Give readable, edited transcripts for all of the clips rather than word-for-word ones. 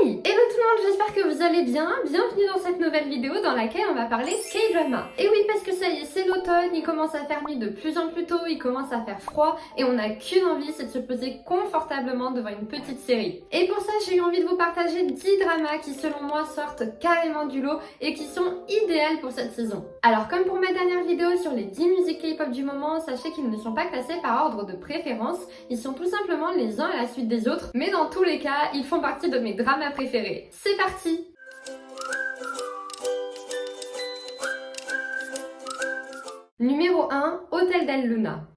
Hey! Hello tout le monde, j'espère que vous allez bien. Bienvenue dans cette nouvelle vidéo dans laquelle on va parler K-drama. Et oui, parce que ça y est, c'est l'automne, il commence à faire nuit de plus en plus tôt, il commence à faire froid et on n'a qu'une envie, c'est de se poser confortablement devant une petite série. Et pour ça, j'ai eu envie de vous partager 10 dramas qui selon moi sortent carrément du lot et qui sont idéales pour cette saison. Alors comme pour ma dernière vidéo sur les 10 musiques K-pop du moment, sachez qu'ils ne sont pas classés par ordre de préférence, ils sont tout simplement les uns à la suite des autres, mais dans tous les cas, ils font partie de mes dramas préférés. C'est parti! Numéro 1, Hôtel del Luna.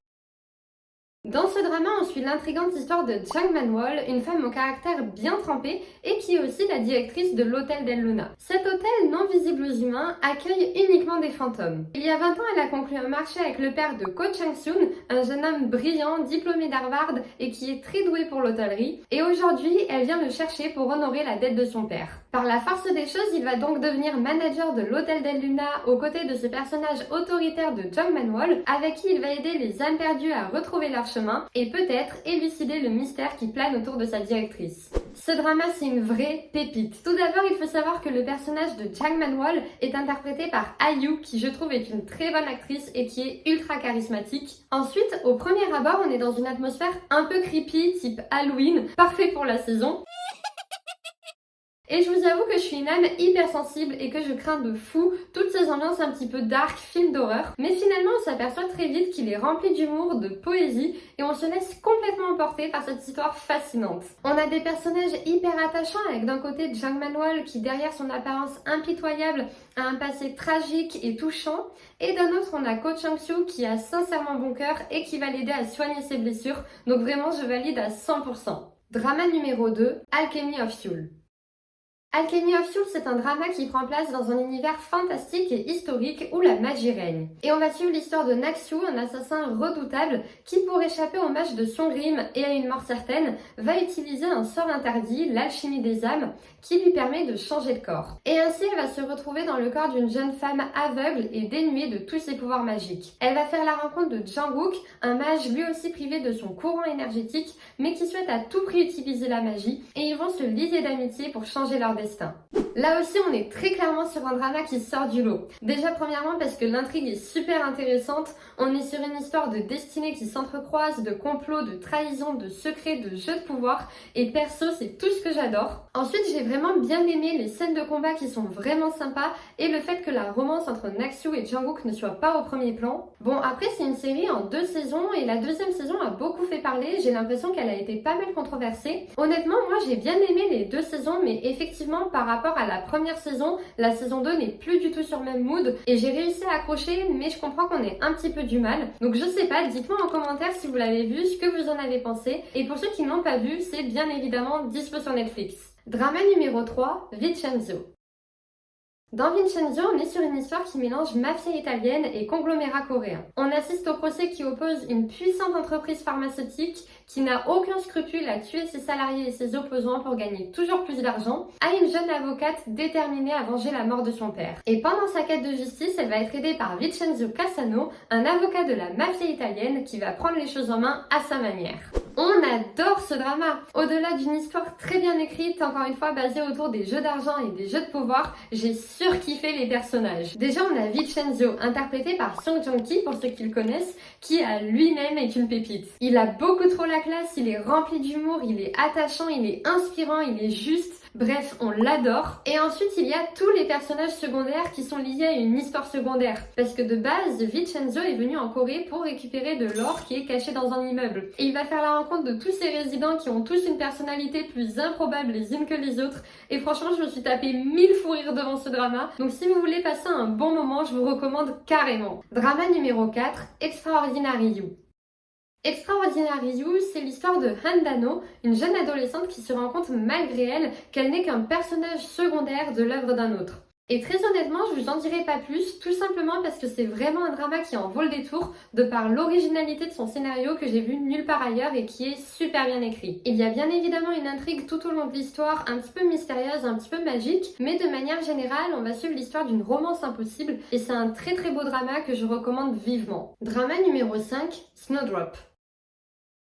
Dans ce drama, on suit l'intrigante histoire de Jang Man-wol, une femme au caractère bien trempé et qui est aussi la directrice de l'Hôtel del Luna. Cet hôtel, non visible aux humains, accueille uniquement des fantômes. Il y a 20 ans, elle a conclu un marché avec le père de Ko Chang-soon, un jeune homme brillant, diplômé d'Harvard et qui est très doué pour l'hôtellerie. Et aujourd'hui, elle vient le chercher pour honorer la dette de son père. Par la force des choses, il va donc devenir manager de l'Hôtel del Luna aux côtés de ce personnage autoritaire de Jang Man-wol, avec qui il va aider les âmes perdues à retrouver leur chemin et peut-être élucider le mystère qui plane autour de sa directrice. Ce drama, c'est une vraie pépite. Tout d'abord, il faut savoir que le personnage de Jang Man-wol est interprété par IU, qui je trouve est une très bonne actrice et qui est ultra charismatique. Ensuite, au premier abord, on est dans une atmosphère un peu creepy, type Halloween, parfait pour la saison. Et je vous avoue que je suis une âme hypersensible et que je crains de fou toutes ces ambiances un petit peu dark, films d'horreur. Mais finalement, on s'aperçoit très vite qu'il est rempli d'humour, de poésie et on se laisse complètement emporter par cette histoire fascinante. On a des personnages hyper attachants avec d'un côté Jang Man-wol qui, derrière son apparence impitoyable, a un passé tragique et touchant. Et d'un autre, on a Ko Chang-soo qui a sincèrement bon cœur et qui va l'aider à soigner ses blessures. Donc vraiment, je valide à 100%. Drama numéro 2, Alchemy of Seoul. Alchemy of Seoul, c'est un drama qui prend place dans un univers fantastique et historique où la magie règne. Et on va suivre l'histoire de Nak-soo, un assassin redoutable qui, pour échapper au match de Songrim et à une mort certaine, va utiliser un sort interdit, l'alchimie des âmes, qui lui permet de changer de corps. Et ainsi, elle va se retrouver dans le corps d'une jeune femme aveugle et dénuée de tous ses pouvoirs magiques. Elle va faire la rencontre de Jang-wook, un mage lui aussi privé de son courant énergétique, mais qui souhaite à tout prix utiliser la magie, et ils vont se lier d'amitié pour changer leur destin. Là aussi, on est très clairement sur un drama qui sort du lot. Déjà, premièrement, parce que l'intrigue est super intéressante. On est sur une histoire de destinée qui s'entrecroise, de complot, de trahison, de secrets, de jeux de pouvoir. Et perso, c'est tout ce que j'adore. Ensuite, j'ai vraiment bien aimé les scènes de combat qui sont vraiment sympas et le fait que la romance entre Nak-soo et Jang-wook ne soit pas au premier plan. Bon, après, c'est une série en 2 saisons et la deuxième saison a beaucoup fait parler. J'ai l'impression qu'elle a été pas mal controversée. Honnêtement, moi, j'ai bien aimé les 2 saisons, mais effectivement, par rapport à la première saison, la saison 2 n'est plus du tout sur le même mood et j'ai réussi à accrocher, mais je comprends qu'on ait un petit peu du mal. Donc je sais pas, dites-moi en commentaire si vous l'avez vu, ce que vous en avez pensé. Et pour ceux qui ne l'ont pas vu, c'est bien évidemment dispo sur Netflix. Drama numéro 3, Vincenzo. Dans Vincenzo, on est sur une histoire qui mélange mafia italienne et conglomérat coréen. On assiste au procès qui oppose une puissante entreprise pharmaceutique qui n'a aucun scrupule à tuer ses salariés et ses opposants pour gagner toujours plus d'argent, à une jeune avocate déterminée à venger la mort de son père. Et pendant sa quête de justice, elle va être aidée par Vincenzo Cassano, un avocat de la mafia italienne qui va prendre les choses en main à sa manière. On adore ce drama. Au-delà d'une histoire très bien écrite, encore une fois basée autour des jeux d'argent et des jeux de pouvoir, j'ai surkiffé les personnages. Déjà, on a Vincenzo, interprété par Song Joong-ki, pour ceux qui le connaissent, qui à lui-même est une pépite. Il a beaucoup trop la classe, il est rempli d'humour, il est attachant, il est inspirant, il est juste. Bref, on l'adore. Et ensuite, il y a tous les personnages secondaires qui sont liés à une histoire secondaire. Parce que de base, Vincenzo est venu en Corée pour récupérer de l'or qui est caché dans un immeuble. Et il va faire la rencontre de tous ces résidents qui ont tous une personnalité plus improbable les unes que les autres. Et franchement, je me suis tapé 1000 fous rires devant ce drama. Donc si vous voulez passer un bon moment, je vous recommande carrément. Drama numéro 4, Extraordinary You. Extraordinary You, c'est l'histoire de Han Dano, une jeune adolescente qui se rend compte malgré elle qu'elle n'est qu'un personnage secondaire de l'œuvre d'un autre. Et très honnêtement, je vous en dirai pas plus, tout simplement parce que c'est vraiment un drama qui en vaut le détour de par l'originalité de son scénario que j'ai vu nulle part ailleurs et qui est super bien écrit. Il y a bien évidemment une intrigue tout au long de l'histoire, un petit peu mystérieuse, un petit peu magique, mais de manière générale, on va suivre l'histoire d'une romance impossible et c'est un très très beau drama que je recommande vivement. Drama numéro 5, Snowdrop.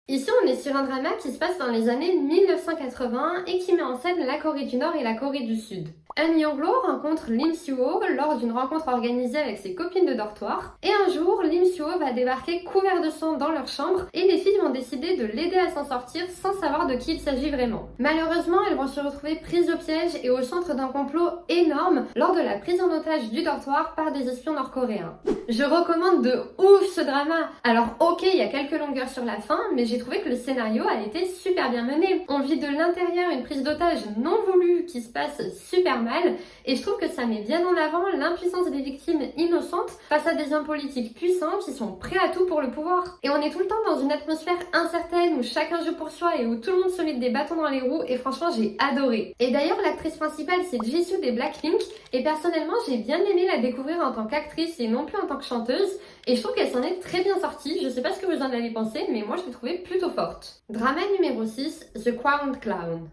Ici, on est sur un drama qui se passe dans les années 1980 et qui met en scène la Corée du Nord et la Corée du Sud. Un Young-lo rencontre Lim Soo-ho lors d'une rencontre organisée avec ses copines de dortoir. Et un jour, Lim Soo-ho va débarquer couvert de sang dans leur chambre et les filles vont décider de l'aider à s'en sortir sans savoir de qui il s'agit vraiment. Malheureusement, elles vont se retrouver prises au piège et au centre d'un complot énorme lors de la prise en otage du dortoir par des espions nord-coréens. Je recommande de ouf ce drama. Alors ok, il y a quelques longueurs sur la fin, mais j'ai trouvé que le scénario a été super bien mené. On vit de l'intérieur une prise d'otage non voulue qui se passe super mal et je trouve que ça met bien en avant l'impuissance des victimes innocentes face à des hommes politiques puissants qui sont prêts à tout pour le pouvoir. Et on est tout le temps dans une atmosphère incertaine où chacun joue pour soi et où tout le monde se met des bâtons dans les roues et franchement j'ai adoré. Et d'ailleurs l'actrice principale c'est Jisoo des Blackpink et personnellement j'ai bien aimé la découvrir en tant qu'actrice et non plus en tant que chanteuse et je trouve qu'elle s'en est très bien sortie. Je sais pas ce que vous en avez pensé mais moi je l'ai trouvée plutôt forte. Drama numéro 6, The Crowned Clown.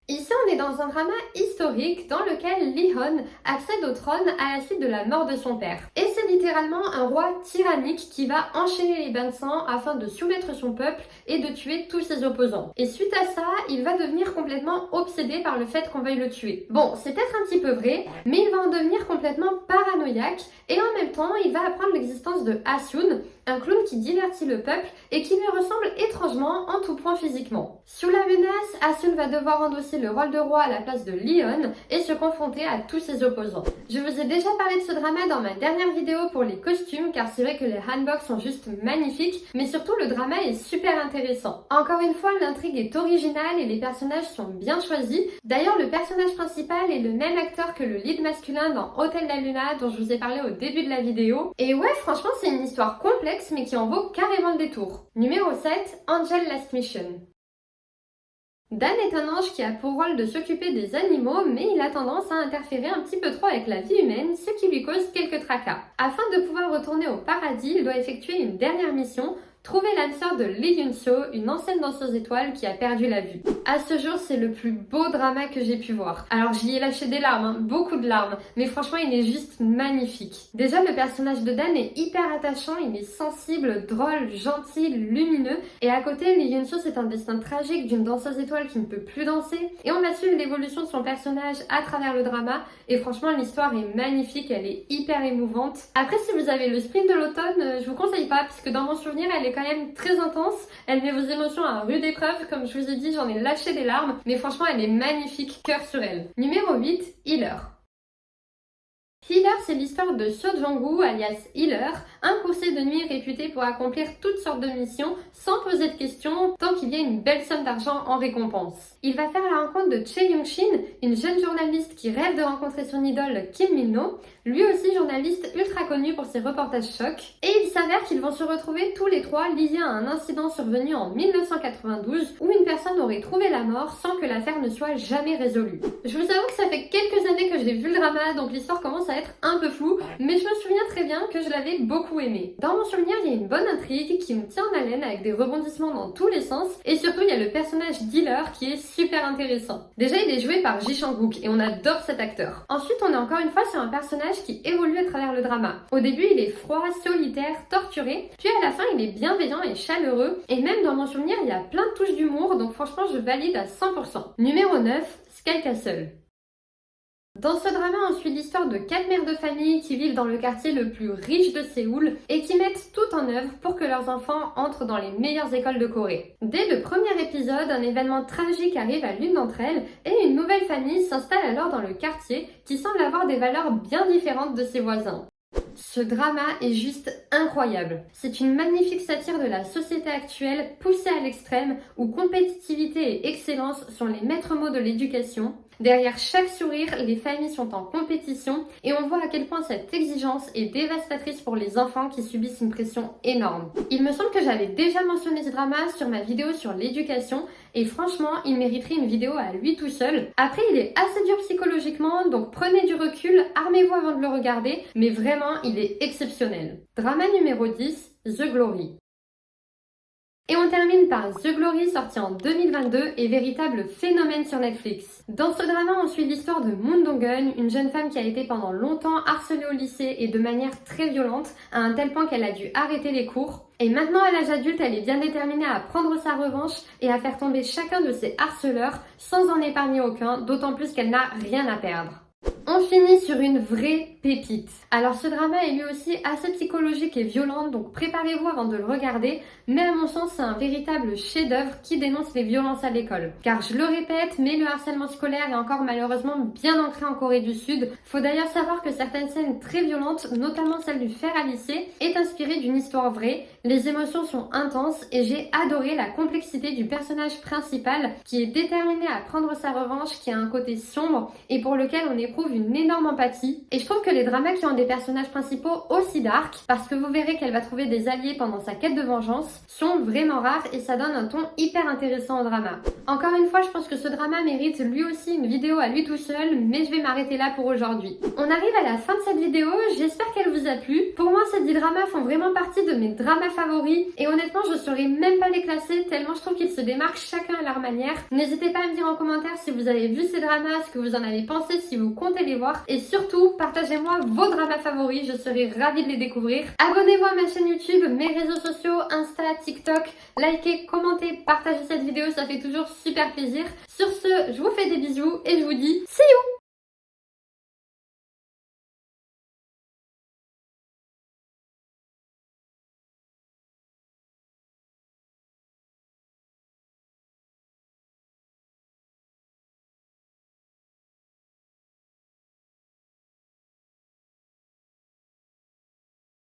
Ici, on est dans un drama historique dans lequel Lee-hun accède au trône à la suite de la mort de son père. Et c'est littéralement un roi tyrannique qui va enchaîner les bains de sang afin de soumettre son peuple et de tuer tous ses opposants. Et suite à ça, il va devenir complètement obsédé par le fait qu'on veuille le tuer. Bon, c'est peut-être un petit peu vrai, mais il va en devenir complètement paranoïaque et en même temps, il va apprendre l'existence de Ha-seon, un clown qui divertit le peuple et qui lui ressemble étrangement en tout point physiquement. Sous la menace, Ha-seon va devoir endosser le rôle de roi à la place de Lee-hun et se confronter à tous ses opposants. Je vous ai déjà parlé de ce drama dans ma dernière vidéo pour les costumes car c'est vrai que les handboks sont juste magnifiques mais surtout le drama est super intéressant. Encore une fois, l'intrigue est originale et les personnages sont bien choisis. D'ailleurs, le personnage principal est le même acteur que le lead masculin dans Hotel de Luna dont je vous ai parlé au début de la vidéo. Et ouais, franchement, c'est une histoire complexe mais qui en vaut carrément le détour. Numéro 7, Angel Last Mission. Dan est un ange qui a pour rôle de s'occuper des animaux, mais il a tendance à interférer un petit peu trop avec la vie humaine, ce qui lui cause quelques tracas. Afin de pouvoir retourner au paradis, il doit effectuer une dernière mission, trouver l'âme sœur de Lee Yun-soo, une ancienne danseuse étoile qui a perdu la vue. À ce jour, c'est le plus beau drama que j'ai pu voir. Alors j'y ai lâché des larmes, beaucoup de larmes, mais franchement il est juste magnifique. Déjà le personnage de Dan est hyper attachant, il est sensible, drôle, gentil, lumineux, et à côté Lee Yun-soo c'est un destin tragique d'une danseuse étoile qui ne peut plus danser, et on va suivre l'évolution de son personnage à travers le drama, et franchement l'histoire est magnifique, elle est hyper émouvante. Après si vous avez le sprint de l'automne, je vous conseille pas, puisque dans mon souvenir elle est quand même très intense, elle met vos émotions à rude épreuve, comme je vous ai dit j'en ai lâché des larmes, mais franchement elle est magnifique, cœur sur elle. Numéro 8, Healer. Healer, c'est l'histoire de Seo Jong-woo, alias Healer, un coursier de nuit réputé pour accomplir toutes sortes de missions sans poser de questions tant qu'il y a une belle somme d'argent en récompense. Il va faire la rencontre de Chae Young-shin, une jeune journaliste qui rêve de rencontrer son idole Kim Min-no, lui aussi journaliste ultra connu pour ses reportages chocs. Et il s'avère qu'ils vont se retrouver tous les trois liés à un incident survenu en 1992 où une personne aurait trouvé la mort sans que l'affaire ne soit jamais résolue. Je vous avoue que ça fait quelques années que j'ai vu le drama, donc l'histoire commence à être un peu floue, mais je me souviens très bien que je l'avais beaucoup aimé. Dans mon souvenir, il y a une bonne intrigue qui me tient en haleine avec des rebondissements dans tous les sens, et surtout il y a le personnage Dealer qui est super intéressant. Déjà il est joué par Ji Chang-wook et on adore cet acteur. Ensuite on est encore une fois sur un personnage qui évolue à travers le drama. Au début il est froid, solitaire, torturé, puis à la fin il est bienveillant et chaleureux, et même dans mon souvenir il y a plein de touches d'humour, donc franchement je valide à 100%. Numéro 9, Sky Castle. Dans ce drama, on suit l'histoire de 4 mères de famille qui vivent dans le quartier le plus riche de Séoul et qui mettent tout en œuvre pour que leurs enfants entrent dans les meilleures écoles de Corée. Dès le premier épisode, un événement tragique arrive à l'une d'entre elles et une nouvelle famille s'installe alors dans le quartier qui semble avoir des valeurs bien différentes de ses voisins. Ce drama est juste incroyable. C'est une magnifique satire de la société actuelle poussée à l'extrême où compétitivité et excellence sont les maîtres mots de l'éducation. Derrière chaque sourire, les familles sont en compétition et on voit à quel point cette exigence est dévastatrice pour les enfants qui subissent une pression énorme. Il me semble que j'avais déjà mentionné ce drama sur ma vidéo sur l'éducation et franchement, il mériterait une vidéo à lui tout seul. Après, il est assez dur psychologiquement, donc prenez du recul, armez-vous avant de le regarder, mais vraiment, il est exceptionnel. Drama numéro 10, The Glory. Et on termine par The Glory, sorti en 2022 et véritable phénomène sur Netflix. Dans ce drama, on suit l'histoire de Moon Dong-eun, une jeune femme qui a été pendant longtemps harcelée au lycée et de manière très violente, à un tel point qu'elle a dû arrêter les cours. Et maintenant, à l'âge adulte, elle est bien déterminée à prendre sa revanche et à faire tomber chacun de ses harceleurs sans en épargner aucun, d'autant plus qu'elle n'a rien à perdre. On finit sur une vraie pépite. Alors ce drama est lui aussi assez psychologique et violent, donc préparez-vous avant de le regarder, mais à mon sens c'est un véritable chef-d'œuvre qui dénonce les violences à l'école. Car je le répète, mais le harcèlement scolaire est encore malheureusement bien ancré en Corée du Sud. Faut d'ailleurs savoir que certaines scènes très violentes, notamment celle du fer à lycée, est inspirée d'une histoire vraie. Les émotions sont intenses et j'ai adoré la complexité du personnage principal qui est déterminé à prendre sa revanche, qui a un côté sombre et pour lequel on éprouve une énorme empathie. Et je trouve que les dramas qui ont des personnages principaux aussi dark, parce que vous verrez qu'elle va trouver des alliés pendant sa quête de vengeance, sont vraiment rares et ça donne un ton hyper intéressant au drama. Encore une fois, je pense que ce drama mérite lui aussi une vidéo à lui tout seul, mais je vais m'arrêter là pour aujourd'hui. On arrive à la fin de cette vidéo, j'espère qu'elle vous a plu. Pour moi, ces 10 dramas font vraiment partie de mes dramas favoris et honnêtement, je saurais même pas les classer tellement je trouve qu'ils se démarquent chacun à leur manière. N'hésitez pas à me dire en commentaire si vous avez vu ces dramas, ce que vous en avez pensé, si vous comptez les voir et surtout, partagez-moi vos dramas favoris, je serai ravie de les découvrir. Abonnez-vous à ma chaîne YouTube, mes réseaux sociaux, Insta, TikTok, likez, commentez, partagez cette vidéo, ça fait toujours super plaisir. Sur ce, je vous fais des bisous et je vous dis see you!